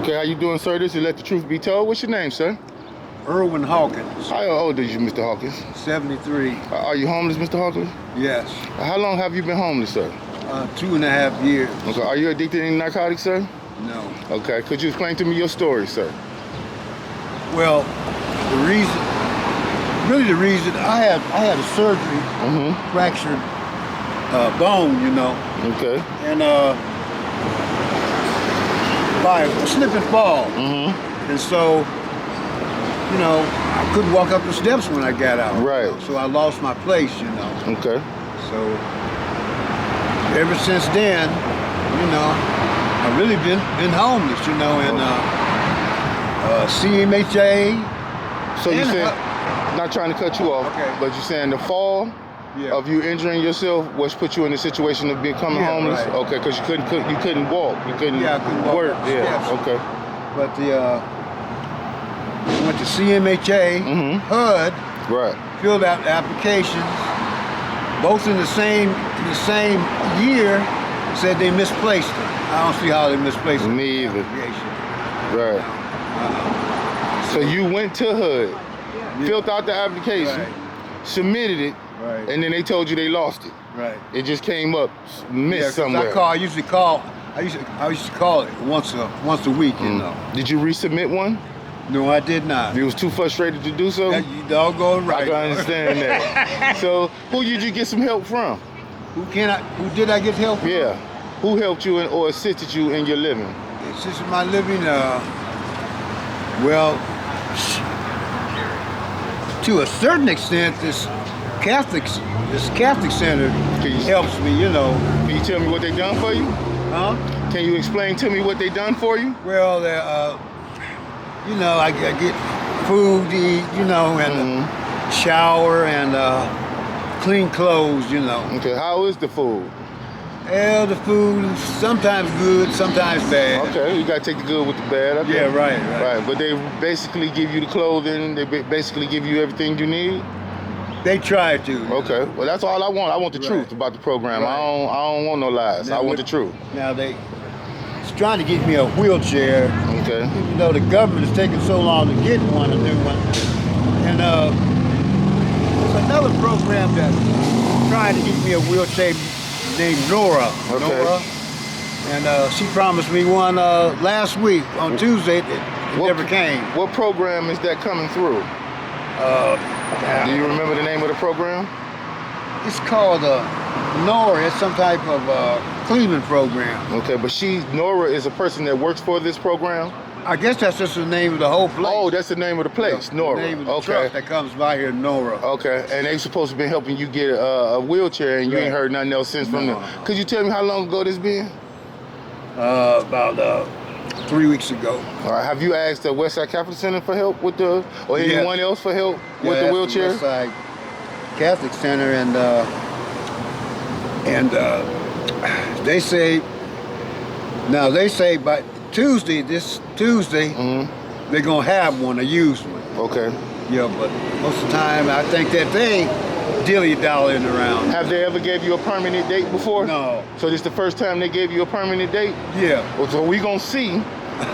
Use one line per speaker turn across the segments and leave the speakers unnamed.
Okay, how you doing, sir? This is Let the Truth Be Told. What's your name, sir?
Irwin Hawkins.
How old are you, Mr. Hawkins?
73.
Are you homeless, Mr. Hawkins?
Yes.
How long have you been homeless, sir?
2.5 years.
Okay, are you addicted to any narcotics, sir?
No.
Okay, could you explain to me your story, sir?
Well, the reason I had a surgery, fractured bone, you know.
Okay.
And by a slip and fall. And so, you know, I couldn't walk up the steps when I got out.
Right.
So I lost my place, you know.
Okay.
So ever since then, you know, I've really been homeless, you know, and CMHA.
So you said, not trying to cut you off,
Okay.
but you're saying the fall of you injuring yourself was put you in the situation of becoming homeless?
Right.
Okay, because you couldn't walk, you couldn't,
I couldn't walk
work.
up the
Yeah.
steps.
Okay.
But went to CMHA, HUD,
Right.
filled out applications, both in the same year. Said they misplaced it. I don't see how they misplaced it.
Me either.
Application.
Right. So you went to HUD, filled out the application,
Right.
submitted it,
Right.
and then they told you they lost it.
Right.
It just came up, missed somewhere.
I used to call it once a week, you know.
Did you resubmit one?
No, I did not.
You was too frustrated to do so?
You doggone right.
I can understand that. So who did you get some help from?
Who did I get help from?
Yeah. Who helped you or assisted you in your living?
Assisted my living, well, to a certain extent, this Catholic Center helps me, you know.
Can you tell me what they done for you?
Huh?
Can you explain to me what they done for you?
Well, you know, I get food to eat, you know, and shower and clean clothes, you know.
Okay, how is the food?
Well, the food is sometimes good, sometimes bad.
Okay, you gotta take the good with the bad. Okay.
Yeah, right.
Right, but they basically give you the clothing, they basically give you everything you need?
They try to.
Okay, well that's all I want. I want the truth about the program.
Right.
I don't want no lies.
Now,
I want the truth.
Now it's trying to get me a wheelchair.
Okay.
Even though the government is taking so long to get one, a new one. And there's another program that's trying to get me a wheelchair named Nora.
Okay.
Nora. And she promised me one last week on Tuesday. It never came.
What program is that coming through? Do you remember the name of the program?
It's called Nora. It's some type of cleaning program.
Okay, but Nora is a person that works for this program?
I guess that's just the name of the whole place.
Oh, that's the name of the place,
Yeah,
Nora.
The name of the
okay.
truck that comes by here, Nora.
Okay, and they supposed to be helping you get a wheelchair, and you ain't heard nothing else since from them. Could you tell me how long ago this been?
About 3 weeks ago.
All right, have you asked the Westside Catholic Center for help with or anyone else for help with the wheelchair?
Westside Catholic Center, and they say by this Tuesday, they're gonna have one, a used one.
Okay.
Yeah, but most of the time I think that they dilly-dallying around.
Have they ever gave you a permanent date before?
No.
So this the first time they gave you a permanent date?
Yeah.
Well, so we gonna see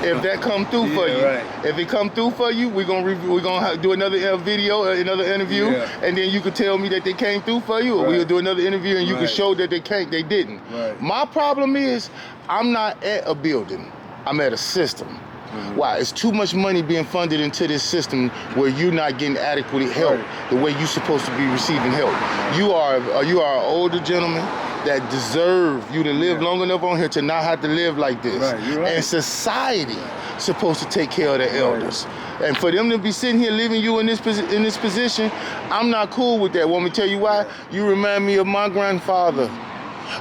if that come through for you.
Right.
If it come through for you, we're gonna do another video, another interview, and then you could tell me that they came through for you, or we'll do another interview and you can show that they didn't.
Right.
My problem is I'm not at a building. I'm at a system. Why? It's too much money being funded into this system where you're not getting adequate help the way you're supposed to be receiving help. You are an older gentleman that deserve you to live long enough on here to not have to live like this.
Right, you're right.
And society supposed to take care of the elders. And for them to be sitting here leaving you in this position, I'm not cool with that. Want me to tell you why? You remind me of my grandfather.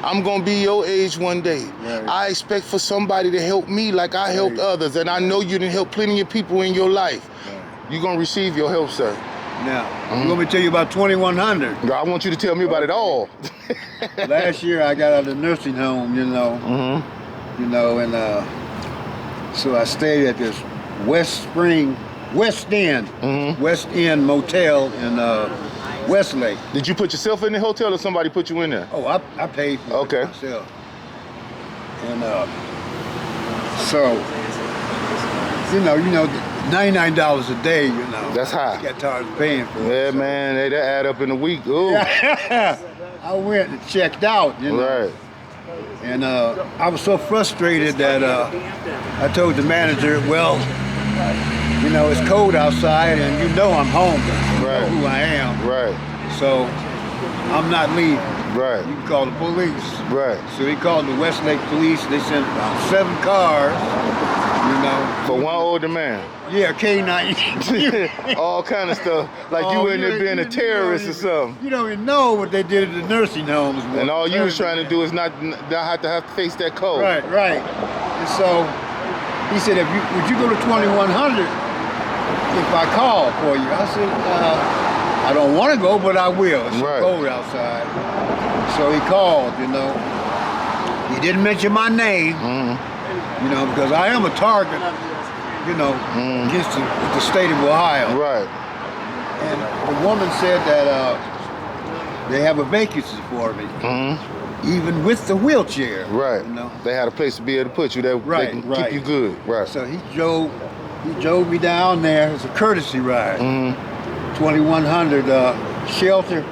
I'm gonna be your age one day.
Right.
I expect for somebody to help me like I helped others, and I know you didn't help plenty of people in your life. You're gonna receive your help, sir.
Now, you want me to tell you about 2100?
I want you to tell me about it all.
Last year I got out of the nursing home, you know. You know, and so I stayed at this West End Motel in Westlake.
Did you put yourself in the hotel or somebody put you in there?
Oh, I paid for it myself. And so $99 a day,
That's high.
I got tired of paying for
Yeah,
it. so.
man, they add up in a week. Ooh.
I went and checked out,
Right.
And I was so frustrated that I told the manager, well, it's cold outside and I'm homeless. You
Right.
know who I am.
Right.
So I'm not leaving.
Right.
You can call the police.
Right.
So he called the Westlake police. They sent about 7 cars,
For one older man.
Yeah, K9.
All kind of stuff. Like you in there being a terrorist or something.
You don't even know what they did at the nursing homes.
And all you was trying to do is not have to face that code.
Right. And so he said, would you go to 2100 if I call for you? I said, I don't want to go, but I will. It's cold outside. So he called, He didn't mention my name, because I am a target, against the state of Ohio.
Right.
And the woman said that they have a vacancy for me, even with the wheelchair.
Right. They had a place to be able to put you that they can keep you good. Right.
So he drove me down there. It's a courtesy ride. 2100 Shelter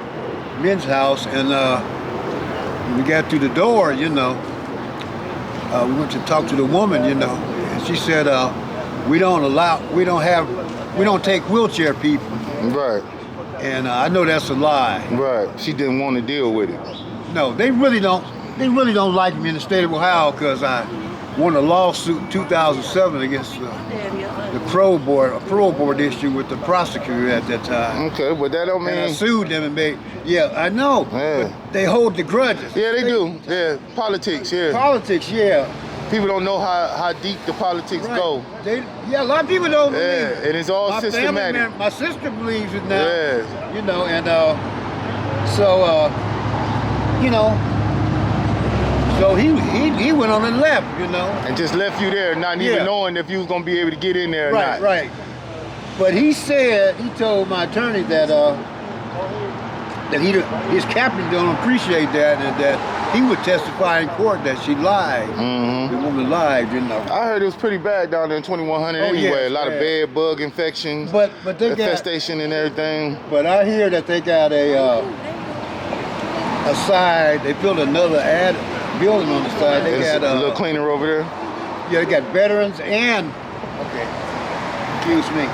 Men's House, and when we got through the door, we went to talk to the woman, and she said, we don't take wheelchair people.
Right.
And I know that's a lie.
Right. She didn't want to deal with it.
No, they really don't. They really don't like me in the state of Ohio because I won a lawsuit in 2007 against the parole board issue with the prosecutor at that time.
Okay, but that don't mean.
And I sued them and made. Yeah, I know.
Yeah.
But they hold the grudges.
Yeah, they do. Yeah, politics. Yeah.
Politics, yeah.
People don't know how deep the politics go.
A lot of people don't believe
Yeah,
it.
and it's all
My
systematic.
family, my sister believes it now.
Yeah.
So he went on and left,
And just left you there, not even knowing if you was gonna be able to get in there or not.
Right. But he told my attorney that his captain don't appreciate that, and that he would testify in court that she lied. The woman lied,
I heard it was pretty bad down there in 2100 anyway.
yes,
a lot of bed bug infections,
But they
infestation and everything.
But I hear that they got a side. They built another building on the side. They got
a little cleaner over there.
Yeah, they got veterans and excuse me.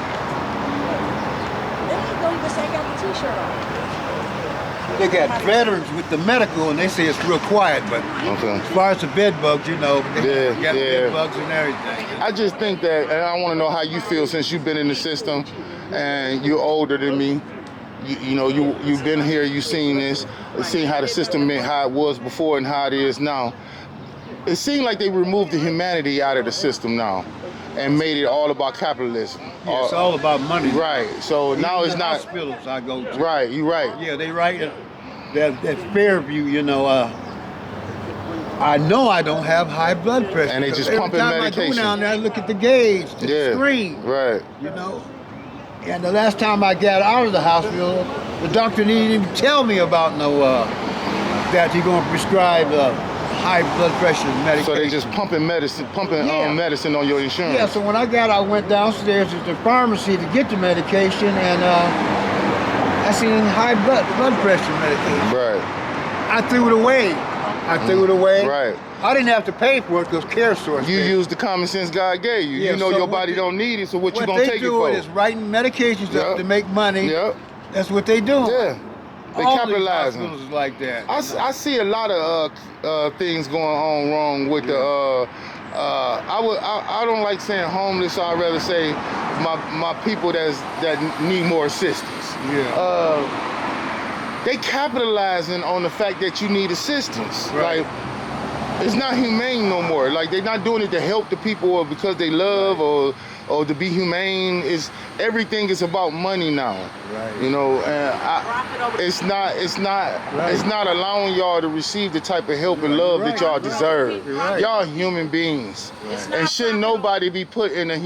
They got veterans with the medical, and they say it's real quiet. But as far as the bed bugs, they got bed bugs and everything.
I just think that, and I want to know how you feel since you've been in the system, and you're older than me. You've been here, you've seen this, seen how the system, how it was before and how it is now. It seemed like they removed the humanity out of the system now and made it all about capitalism.
Yeah, it's all about money.
Right. So
even
now it's
the
not.
Hospitals I go to.
Right. You're right.
Yeah, they write that Fairview. I know I don't have high blood pressure.
And they just pumping medication.
Every time I go down there, I look at the gauge, the screen.
Right.
And the last time I got out of the hospital, the doctor didn't even tell me about that he's going to prescribe high blood pressure medication.
So they just pumping medicine on your insurance.
Yeah. So when I went downstairs at the pharmacy to get the medication, and I seen high blood pressure medication.
Right.
I threw it away.
Right.
I didn't have to pay for it because CareSource.
You used the common sense God gave you.
Yeah,
your body don't need it, so what you gonna take it for?
What they do is writing medications up to make money. Yep. That's what they do.
Yeah. They capitalize on
hospitals like that.
I see a lot of things going on wrong with the. I don't like saying homeless. So I'd rather say my people that need more assistance.
Yeah.
They capitalizing on the fact that you need assistance.
Right.
Like, it's not humane no more. Like, they're not doing it to help the people or because they love or to be humane. Everything is about money now.
Right.
And it's not allowing y'all to receive the type of help and love that y'all deserve.
Right.
Y'all human beings. And shouldn't nobody be put in a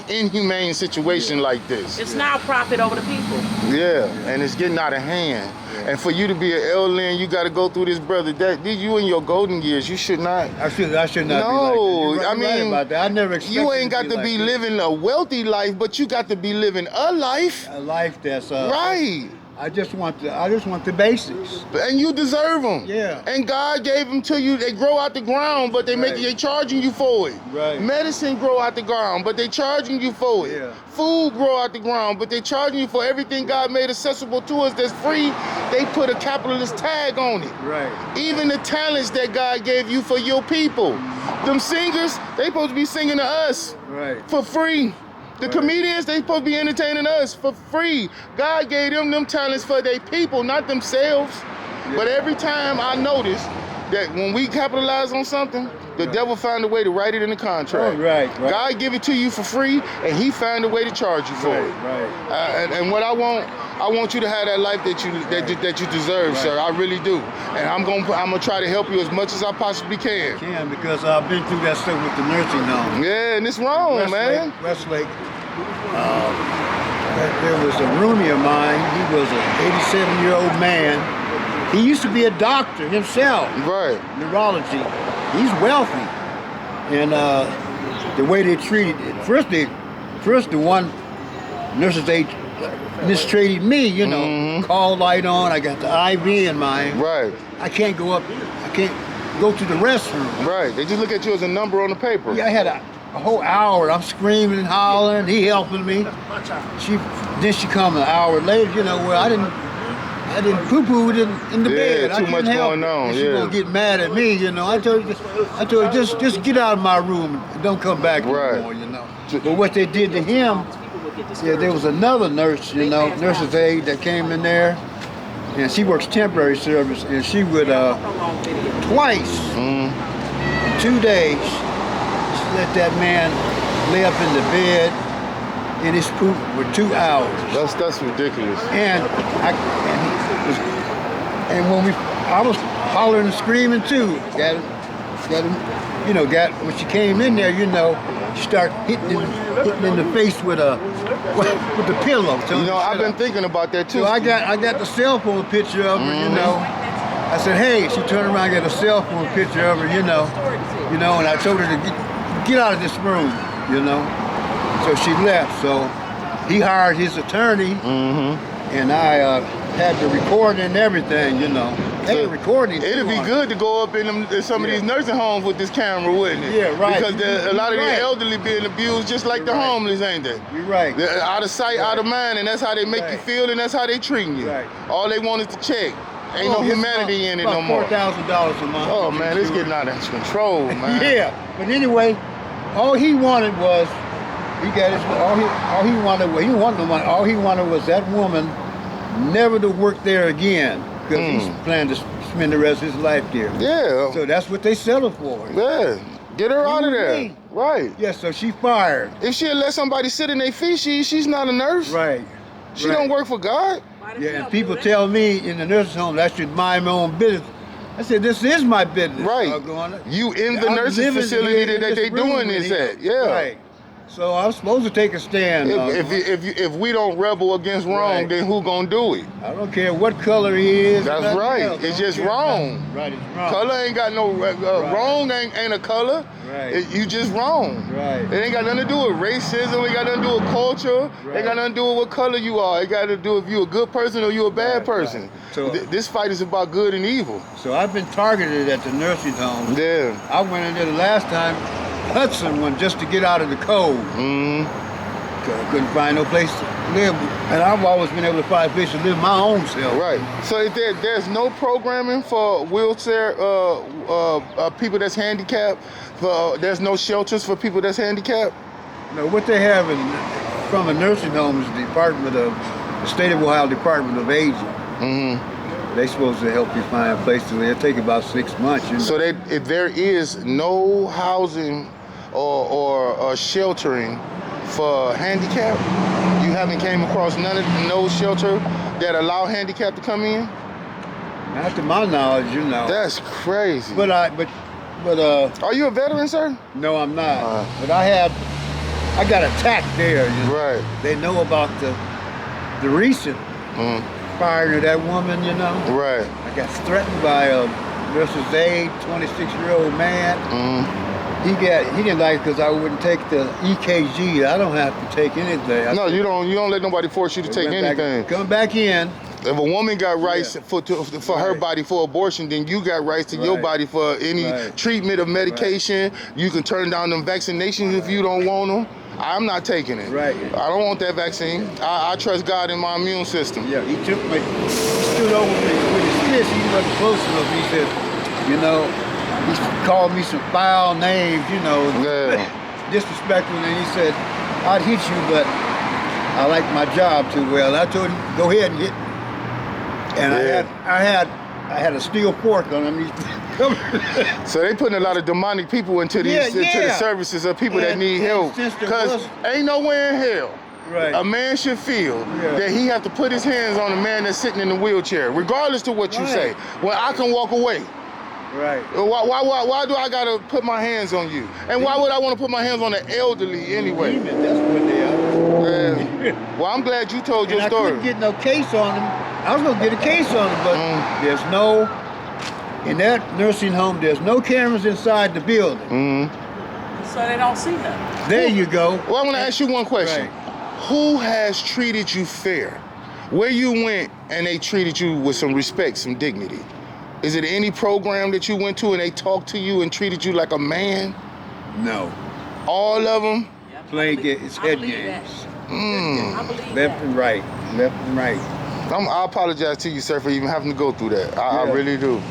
inhumane situation like this.
It's now profit over the people.
Yeah, and it's getting out of hand. And for you to be an elder and you got to go through this, brother, that you in your golden years, you should not.
I should not be like that.
I mean,
right about that. I never expected
you ain't got to
like
be
this.
living a wealthy life, but you got to be living a life.
A life that's
right.
I just want the basics.
And you deserve them.
Yeah.
And God gave them to you. They grow out the ground, but they charging you for it.
Right.
Medicine grow out the ground, but they charging you for it.
Yeah.
Food grow out the ground, but they charging you for everything God made accessible to us that's free. They put a capitalist tag on it.
Right.
Even the talents that God gave you for your people. Them singers, they supposed to be singing to us.
Right.
For free. The comedians, they supposed to be entertaining us for free. God gave them talents for their people, not themselves. Yeah. But every time I notice that when we capitalize on something, the devil found a way to write it in the contract.
Oh, right.
God give it to you for free, and he found a way to charge you for it.
Right.
And what I want you to have that life that you deserve, sir. I really do. And I'm gonna try to help you as much as I possibly can.
Because I've been through that stuff with the nursing home.
Yeah, and it's wrong, man.
Westlake. There was a roomie of mine. He was an 87-year-old man. He used to be a doctor himself.
Right.
Neurology. He's wealthy. And the way they treated it, first the one nurse's aide mistreated me, you know. Call light on, I got the IV in mine.
Right.
I can't go up, I can't go to the restroom.
Right. They just look at you as a number on the paper.
Yeah, I had a whole hour. I'm screaming and hollering. He helping me. Then she come an hour later. You know, well, I didn't poo-poo in the bed.
Too much going on.
She gonna get mad at me. You know, I told her just get out of my room and don't come back anymore. You know. But what they did to him, there was another nurse. You know, nurse's aide that came in there, and she works temporary service, and she would twice in 2 days. Let that man lay up in the bed in his poop for 2 hours.
That's ridiculous.
And when I was hollering and screaming too. Got him. You know, when she came in there, you know, she started hitting in the face with the pillow.
You know, I've been thinking about that too.
So I got the cell phone picture of her. You know. I said, hey. She turned around, and got a cell phone picture of her. You know, and I told her to get out of this room, you know. So she left. So he hired his attorney, and I had the recording and everything, you know. Hey, recording.
It'd be good to go up in some of these nursing homes with this camera, wouldn't it?
Yeah, right.
Because a lot of the elderly being abused just like the homeless, ain't they?
You're right.
They're out of sight, out of mind, and that's how they make you feel, and that's how they treating you.
Right.
All they want is to check. Ain't no humanity in it no more.
$4,000 a month.
Oh man, it's getting out of control, man.
Yeah, but anyway, all he wanted was he wanted was that woman never to work there again, because he's planning to spend the rest of his life there.
Yeah.
So that's what they settled for.
Yeah. Get her out of there. Right.
Yeah, so she fired.
If she'd let somebody sit in their feet, she's not a nurse.
Right.
She don't work for God.
Yeah, and people tell me in the nursing home I should mind my own business. I said, this is my business.
Right. You in the nursing facility that they doing this at. Yeah.
Right. So I'm supposed to take a stand.
If we don't rebel against wrong, then who gonna do it?
I don't care what color he is.
That's right. It's just wrong.
Right, it's wrong.
Color ain't got no wrong. Ain't a color.
Right.
You just wrong.
Right.
It ain't got nothing to do with racism. It ain't got nothing to do with culture. Right. It ain't got nothing to do with what color you are. It got to do if you a good person or you a bad person.
Right. So
this fight is about good and evil.
So I've been targeted at the nursing home.
Yeah.
I went in there the last time. Hudson one just to get out of the cold. Couldn't find no place to live, and I've always been able to find a place to live my own self.
Right. So there's no programming for wheelchair people that's handicapped. There's no shelters for people that's handicapped.
No, what they have from a nursing home is the State of Ohio Department of Aging. They're supposed to help you find a place to live. It'll take about 6 months. You know?
So if there is no housing or sheltering for handicap, you haven't came across no shelter that allow handicap to come in?
Not to my knowledge, you know.
That's crazy.
But are
you a veteran, sir?
No, I'm not. But I got attacked there. You know?
Right.
They know about the recent transpired to that woman, you know.
Right.
I got threatened by a nurse's aide, 26-year-old man. He didn't like it because I wouldn't take the EKG. I don't have to take anything.
No, you don't let nobody force you to take anything.
Come back in.
If a woman got rights for her body for abortion, then you got rights to your body for any treatment of medication. You can turn down them vaccinations if you don't want them. I'm not taking it.
Right.
I don't want that vaccine. I trust God in my immune system.
Yeah, he took me, he stood over me with his fist. He wasn't close enough. He said, you know, he called me some foul names, you know, disrespectful. And he said, I'd hit you, but I like my job too well. I told him, go ahead and hit me. And I had a steel fork underneath.
So they putting a lot of demonic people into these into the services of people that need help. Because ain't nowhere in hell a man should feel that he have to put his hands on a man that's sitting in the wheelchair, regardless to what you say. Well, I can walk away.
Right.
Why do I gotta put my hands on you? And why would I want to put my hands on the elderly anyway?
That's what they are.
Well, I'm glad you told your story.
I couldn't get no case on them. I was gonna get a case on them, but there's no, in that nursing home, there's no cameras inside the building.
So they don't see them.
There you go.
Well, I'm gonna ask you one question. Who has treated you fair? Where you went and they treated you with some respect, some dignity? Is it any program that you went to and they talked to you and treated you like a man?
No.
All of them?
Playing it's head games. Left and right. Left and right.
I apologize to you, sir, for even having to go through that. I really do.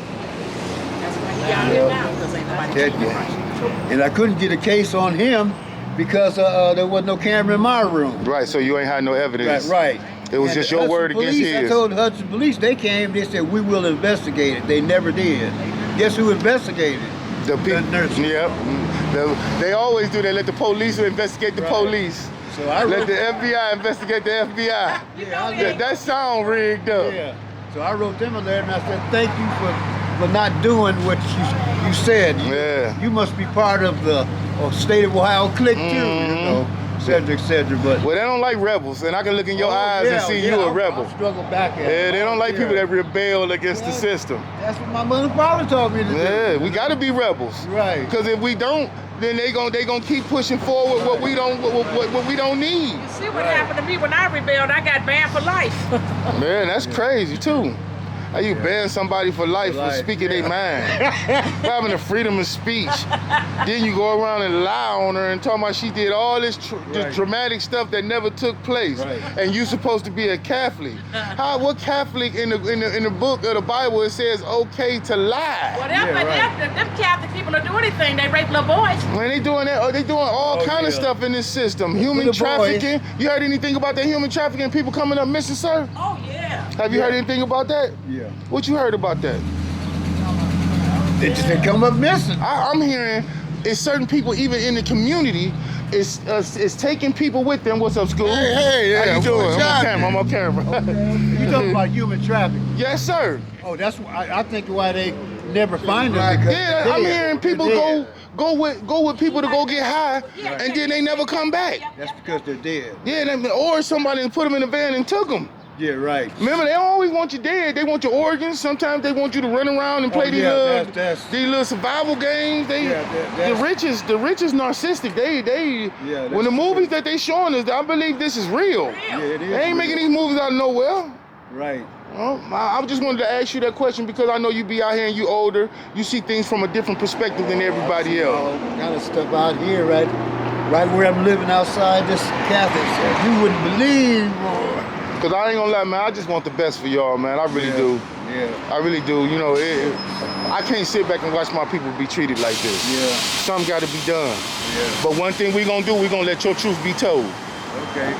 Head games. And I couldn't get a case on him because there was no camera in my room.
Right, so you ain't had no evidence.
Right.
It was just your word against his.
I told the Hudson Police, they came, they said, we will investigate it. They never did. Guess who investigated?
The people.
nurses.
Yep. They always do that. Let the police investigate the police.
So I
let the FBI investigate the FBI. That sound rigged up.
Yeah. So I wrote them a letter and I said, thank you for not doing what you said. You must be part of the state of Ohio clique too, you know. Et cetera, but
well, they don't like rebels, and I can look in your eyes and see you a rebel.
I'll struggle back at
it. They don't like people that rebel against the system.
That's what my mother and father taught me to do.
Yeah, we got to be rebels.
Right.
Because if we don't, then they gonna keep pushing forward what we don't need.
You see what happened to me when I rebelled? I got banned for life.
Man, that's crazy too. How you ban somebody for life for speaking their mind? For having the freedom of speech. Then you go around and lie on her and talk about she did all this dramatic stuff that never took place. And you supposed to be a Catholic. What Catholic in the book of the Bible it says okay to lie?
Well, them Catholic people will do anything. They rape little boys.
When they doing that, they doing all kind of stuff in this system. Human trafficking. You heard anything about that human trafficking? People coming up missing, sir?
Oh yeah.
Have you heard anything about that?
Yeah.
What you heard about that?
They just didn't come up missing.
I'm hearing it's certain people even in the community is taking people with them. What's up, school?
Hey,
how you doing? I'm on camera.
You talking about human trafficking?
Yes, sir.
Oh, that's why I think why they never find them.
Yeah, I'm hearing people go with people to go get high, and then they never come back.
That's because they're dead.
Yeah, or somebody put them in a van and took them.
Yeah, right.
Remember, they don't always want you dead. They want your organs. Sometimes they want you to run around and play these little survival games. The rich is narcissistic. When the movies that they showing us, I believe this is real.
Yeah, it is.
They ain't making these movies out of nowhere.
Right.
Well, I just wanted to ask you that question because I know you be out here and you older. You see things from a different perspective than everybody else.
All kind of stuff out here, right where I'm living outside this Catholic. You wouldn't believe.
Cause I ain't gonna lie, man, I just want the best for y'all, man. I really do.
Yeah.
I really do. You know, I can't sit back and watch my people be treated like this.
Yeah.
Something gotta be done.
Yeah.
But one thing we gonna do, we gonna let your truth be told.
Okay.